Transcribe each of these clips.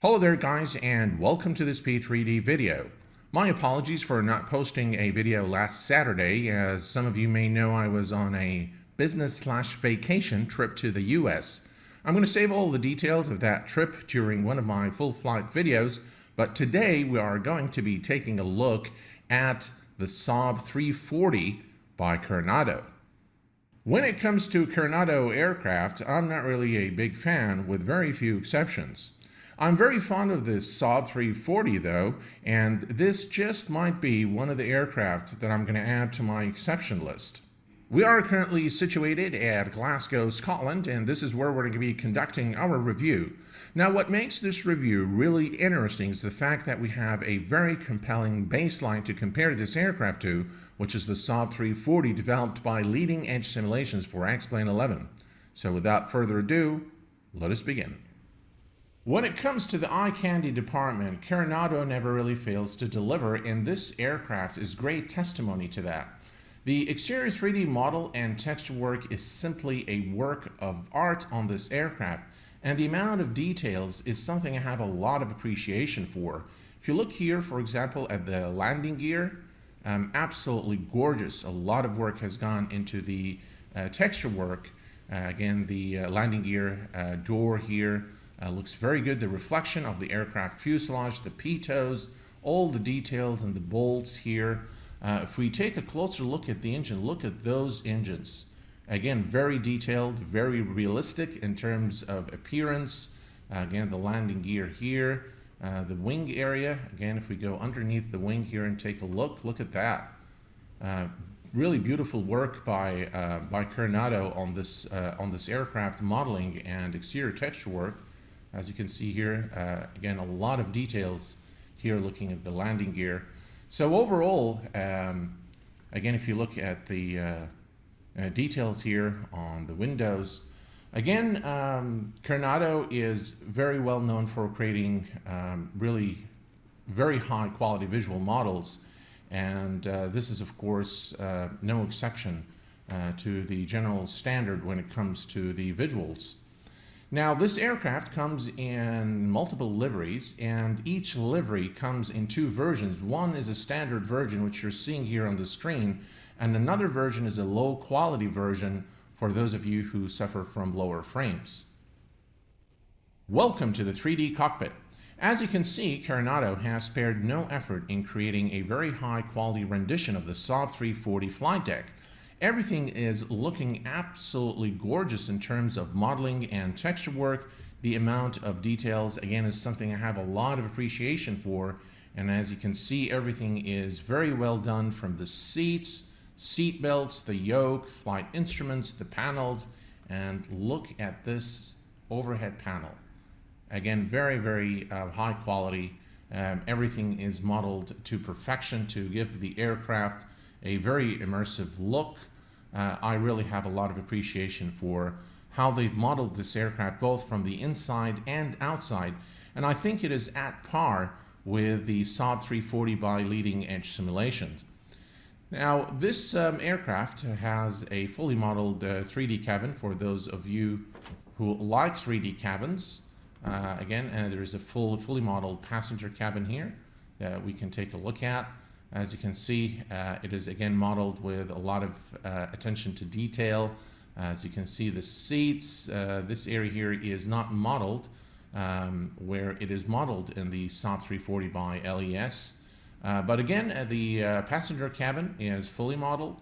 Hello there guys, and welcome to this Prepar3D video. My apologies for not posting a video last Saturday. As some of you may know, I was on a business/vacation trip to the US. I'm going to save all the details of that trip during one of my full flight videos, but today we are going to be taking a look at the SAAB S340 by Carenado. When it comes to Carenado aircraft, I'm not really a big fan, with very few exceptions. I'm very fond of this SAAB S340 though, and this just might be one of the aircraft that I'm going to add to my exception list. We are currently situated at Glasgow, Scotland, and this is where we're going to be conducting our review. Now, what makes this review really interesting is the fact that we have a very compelling baseline to compare this aircraft to, which is the SAAB S340 developed by Leading Edge Simulations for X-Plane 11. So without further ado, let us begin. When it comes to the eye candy department, Carenado never really fails to deliver, and this aircraft is great testimony to that. The exterior 3D model and texture work is simply a work of art on this aircraft, and the amount of details is something I have a lot of appreciation for. If you look here, for example, at the landing gear, absolutely gorgeous. A lot of work has gone into the texture work. Again, the landing gear door here looks very good. The reflection of the aircraft fuselage, the pitos, all the details and the bolts here. If we take a closer look at the engine, look at those engines. Again, very detailed, very realistic in terms of appearance. Again, the landing gear here, the wing area. Again, if we go underneath the wing here and take a look at that. Really beautiful work by Carenado on this aircraft modeling and exterior texture work. As you can see here, again, a lot of details here looking at the landing gear. So overall, again, if you look at the details here on the windows, again, Carenado is very well known for creating really very high quality visual models, and this is of course no exception to the general standard when it comes to the visuals. Now, this aircraft comes in multiple liveries, and each livery comes in two versions. One is a standard version, which you're seeing here on the screen, and another version is a low quality version for those of you who suffer from lower frames. Welcome to the 3D cockpit. As you can see, Carenado has spared no effort in creating a very high quality rendition of the SAAB S340 flight deck. Everything is looking absolutely gorgeous in terms of modeling and texture work. The amount of details, again, is something I have a lot of appreciation for. And as you can see, everything is very well done, from the seats, seat belts, the yoke, flight instruments, the panels, and look at this overhead panel. Again, very, very high quality. Everything is modeled to perfection to give the aircraft a very immersive look. I really have a lot of appreciation for how they've modeled this aircraft, both from the inside and outside, and I think it is at par with the SAAB S340 by Leading Edge Simulations. Now, this aircraft has a fully modeled 3D cabin for those of you who like 3D cabins. Again, there is a fully modeled passenger cabin here that we can take a look at. As you can see, it is again modeled with a lot of attention to detail. As you can see, the seats, this area here is not modeled where it is modeled in the SAAB S340 by LES. But again, the passenger cabin is fully modeled.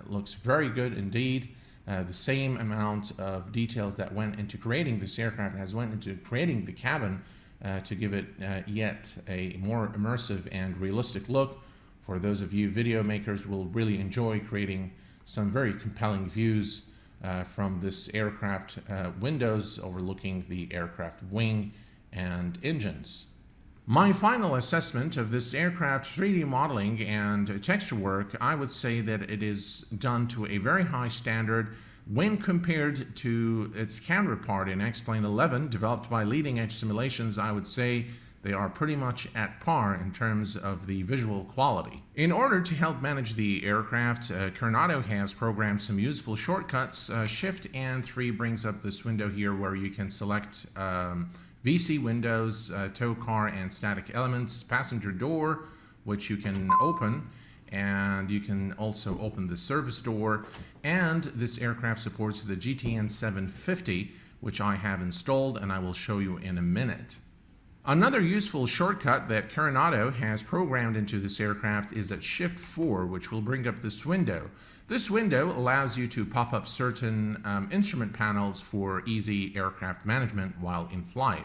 Looks very good indeed. The same amount of details that went into creating this aircraft has went into creating the cabin to give it yet a more immersive and realistic look. For those of you video makers, will really enjoy creating some very compelling views from this aircraft windows overlooking the aircraft wing and engines. My final assessment of this aircraft 3D modeling and texture work, I would say that it is done to a very high standard. When compared to its counterpart in X-Plane 11, developed by Leading Edge Simulations, I would say they are pretty much at par in terms of the visual quality. In order to help manage the aircraft, Carenado has programmed some useful shortcuts. Shift and 3 brings up this window here where you can select VC windows, tow car and static elements, passenger door, which you can open, and you can also open the service door. And this aircraft supports the GTN 750, which I have installed and I will show you in a minute. Another useful shortcut that Carenado has programmed into this aircraft is at Shift 4, which will bring up this window. This window allows you to pop up certain instrument panels for easy aircraft management while in flight.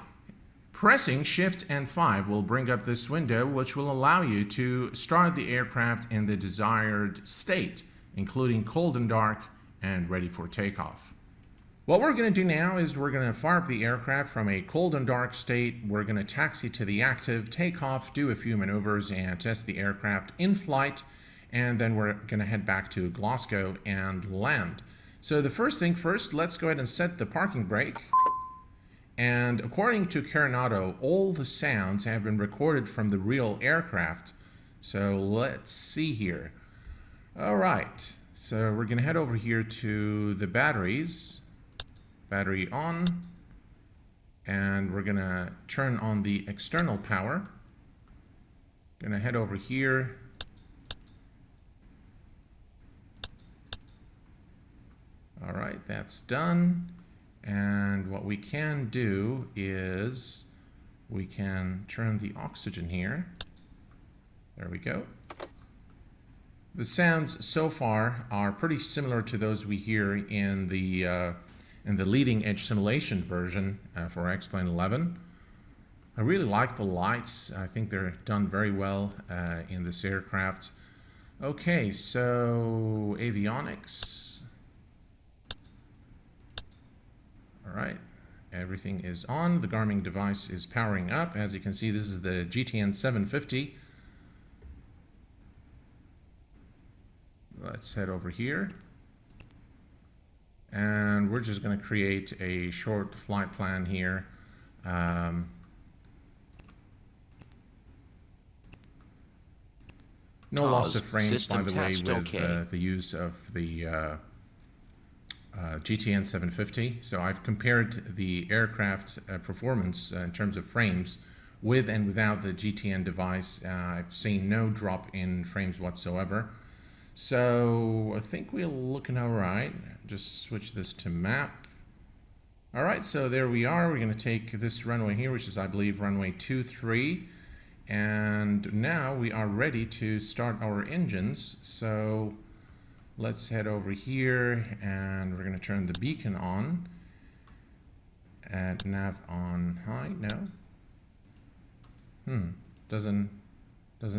Pressing Shift and 5 will bring up this window, which will allow you to start the aircraft in the desired state, including cold and dark and ready for takeoff. What we're going to do now is we're going to fire up the aircraft from a cold and dark state. We're going to taxi to the active, take off, do a few maneuvers, and test the aircraft in flight. And then we're going to head back to Glasgow and land. So the first thing first, let's go ahead and set the parking brake. And according to Carenado, all the sounds have been recorded from the real aircraft. So let's see here. All right, so we're going to head over here to the batteries. Battery on, and we're gonna turn on the external power. Gonna head over here. All right, that's done. And what we can do is we can turn the oxygen here. There we go. The sounds so far are pretty similar to those we hear in the Leading Edge Simulation version for X-Plane 11. I really like the lights. I think they're done very well in this aircraft. Okay, so avionics. All right, everything is on. The Garmin device is powering up. As you can see, this is the GTN 750. Let's head over here. And we're just going to create a short flight plan here. No loss of frames, by the way, with the use of the GTN 750. So I've compared the aircraft performance in terms of frames with and without the GTN device. I've seen no drop in frames whatsoever. So I think we're looking all right. Just switch this to map. All right, so there we are. We're going to take this runway here, which is, I believe, runway 23. And now we are ready to start our engines. So let's head over here, and we're going to turn the beacon on. And nav on high. No. Doesn't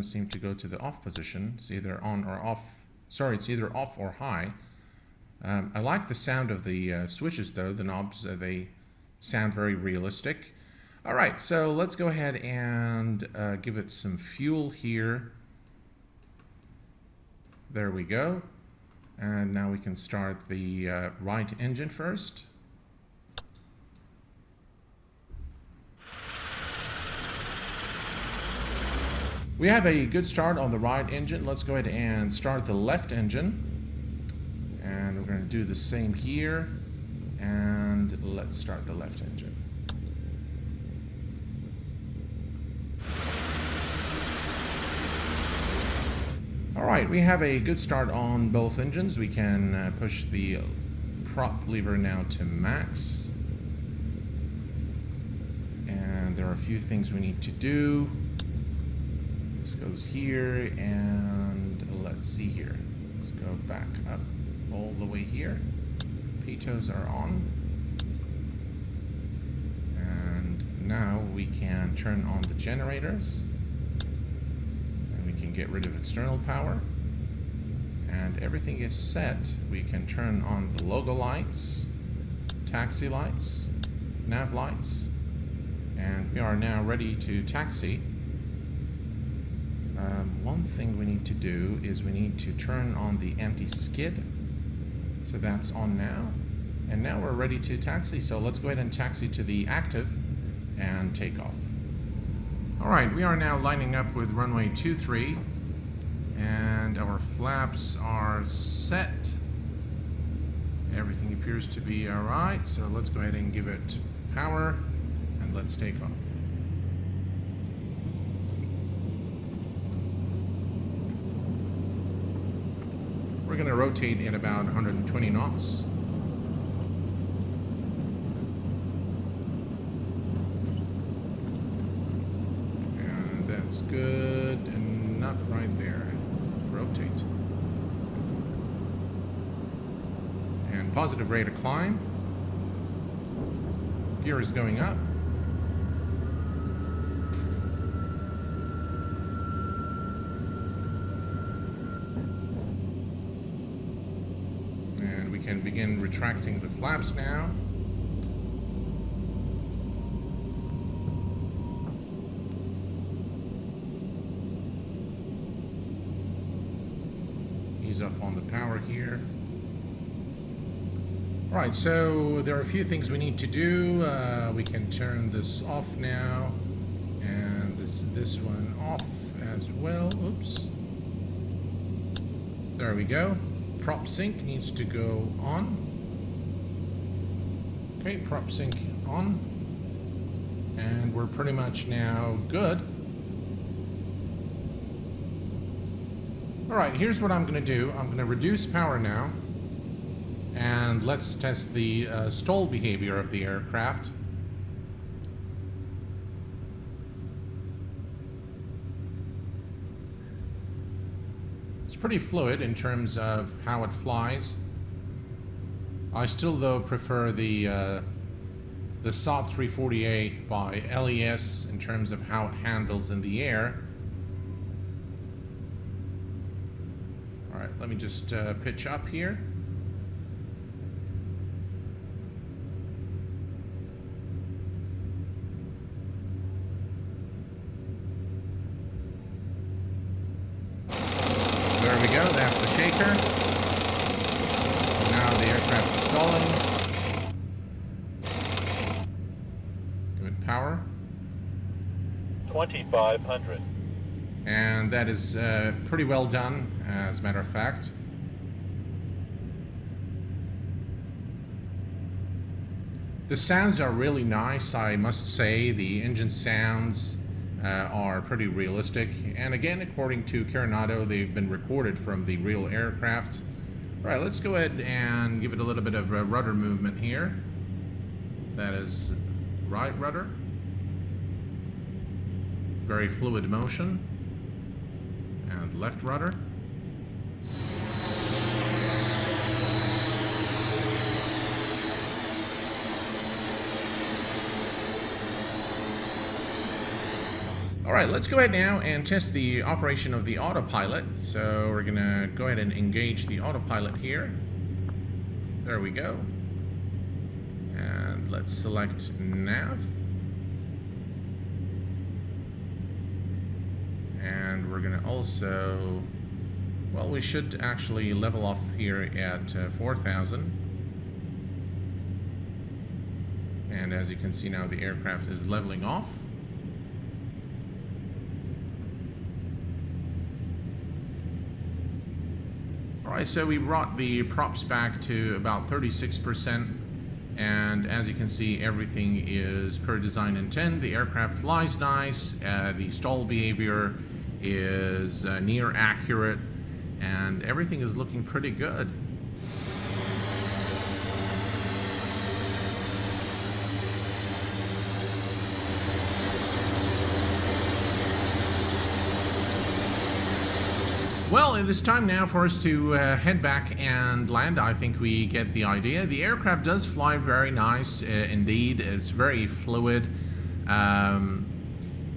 seem to go to the off position. It's either on or off. Sorry, it's either off or high. I like the sound of the switches, though. The knobs, they sound very realistic. All right, so let's go ahead and give it some fuel here. There we go. And now we can start the right engine first. We have a good start on the right engine. Let's go ahead and start the left engine. And we're going to do the same here. And let's start the left engine. All right, we have a good start on both engines. We can push the prop lever now to max. And there are a few things we need to do. This goes here, and let's see here. Let's go back up all the way here. Pitos are on. And now we can turn on the generators. And we can get rid of external power. And everything is set. We can turn on the logo lights, taxi lights, nav lights, and we are now ready to taxi. One thing we need to do is we need to turn on the anti-skid. So that's on now. And now we're ready to taxi. So let's go ahead and taxi to the active and take off. All right, we are now lining up with runway 23 and our flaps are set. Everything appears to be all right. So let's go ahead and give it power and let's take off. We're going to rotate at about 120 knots. And that's good enough right there. Rotate. And positive rate of climb. Gear is going up. And we can begin retracting the flaps now. Ease off on the power here. Alright, so there are a few things we need to do. We can turn this off now, and this one off as well. Oops. There we go. Prop sync needs to go on. Okay, prop sync on. And we're pretty much now good. Alright, here's what I'm going to do. I'm going to reduce power now. And let's test the stall behavior of the aircraft. It's pretty fluid in terms of how it flies. I still, though, prefer the SAAB S340 by LES in terms of how it handles in the air. All right, let me just pitch up here. There we go, that's the shaker. Now the aircraft is stalling. Good power. 2,500. And that is pretty well done, as a matter of fact. The sounds are really nice, I must say. The engine sounds are pretty realistic, and again, according to Carenado, they've been recorded from the real aircraft. All right, let's go ahead and give it a little bit of rudder movement here. That is right rudder. Very fluid motion. And left rudder. All right, let's go ahead now and test the operation of the Autopilot. So we're gonna go ahead and engage the Autopilot here. There we go. And let's select nav. And we're gonna also, well, we should actually level off here at 4,000. And as you can see now, the aircraft is leveling off. Alright, so we brought the props back to about 36%, and as you can see, everything is per design intent. The aircraft flies nice, the stall behavior is near accurate, and everything is looking pretty good. Well, it is time now for us to head back and land. I think we get the idea. The aircraft does fly very nice, indeed. It's very fluid.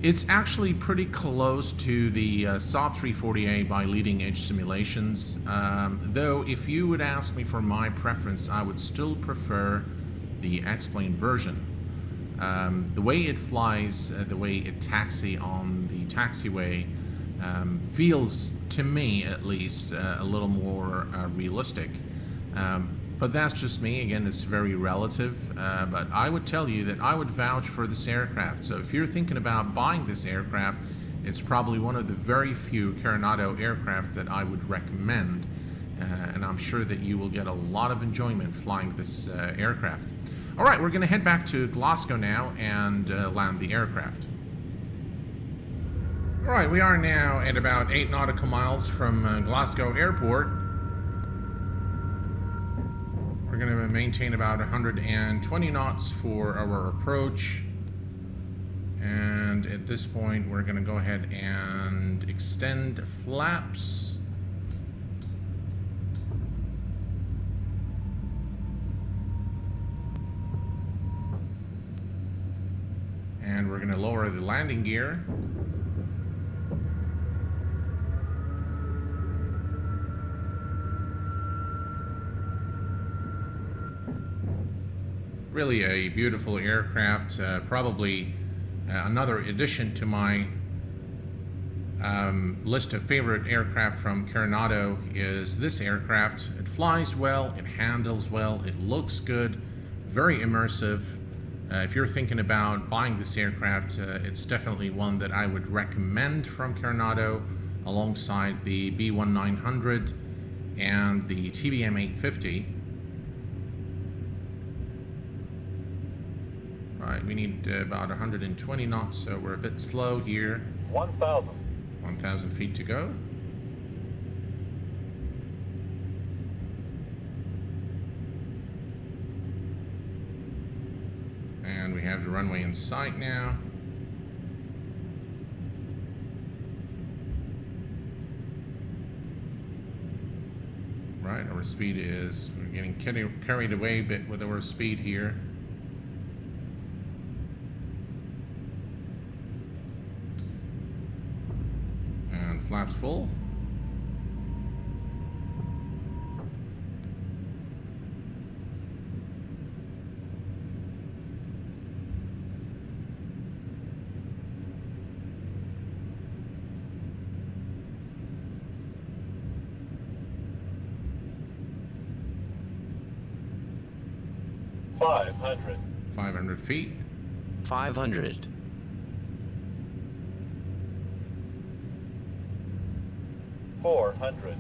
It's actually pretty close to the SAAB S340 by leading edge simulations. Though, if you would ask me for my preference, I would still prefer the X-Plane version. The way it flies, the way it taxis on the taxiway, feels, to me at least, a little more realistic. But that's just me. Again, it's very relative. But I would tell you that I would vouch for this aircraft. So if you're thinking about buying this aircraft, it's probably one of the very few Carenado aircraft that I would recommend. And I'm sure that you will get a lot of enjoyment flying this aircraft. All right, we're going to head back to Glasgow now and land the aircraft. All right, we are now at about 8 nautical miles from Glasgow Airport. We're going to maintain about 120 knots for our approach. And at this point, we're going to go ahead and extend flaps. And we're going to lower the landing gear. Really a beautiful aircraft, probably another addition to my list of favorite aircraft from Carenado is this aircraft. It flies well, it handles well, it looks good, very immersive. If you're thinking about buying this aircraft, it's definitely one that I would recommend from Carenado alongside the B1900 and the TBM 850. Right, we need about 120 knots, so we're a bit slow here. 1,000 feet to go. And we have the runway in sight now. Right, our speed is, we're getting carried away a bit with our speed here. Flaps full. Five hundred feet. 500. 400.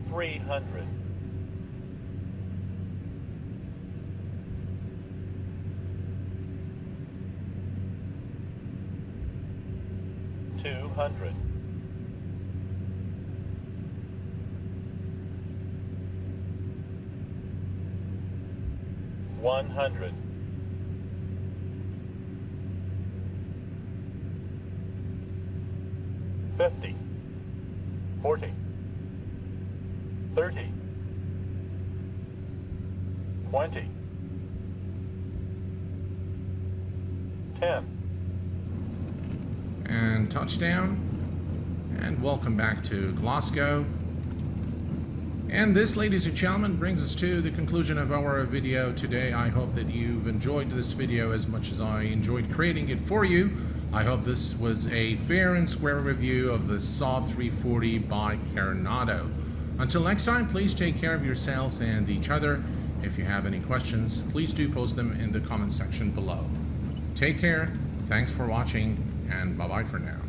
300. 200. 100. 50. 40. 30. 20. 10. And touchdown. And welcome back to Glasgow. And this, ladies and gentlemen, brings us to the conclusion of our video today. I hope that you've enjoyed this video as much as I enjoyed creating it for you. I hope this was a fair and square review of the SAAB 340 by Carenado. Until next time, please take care of yourselves and each other. If you have any questions, please do post them in the comment section below. Take care, thanks for watching, and bye-bye for now.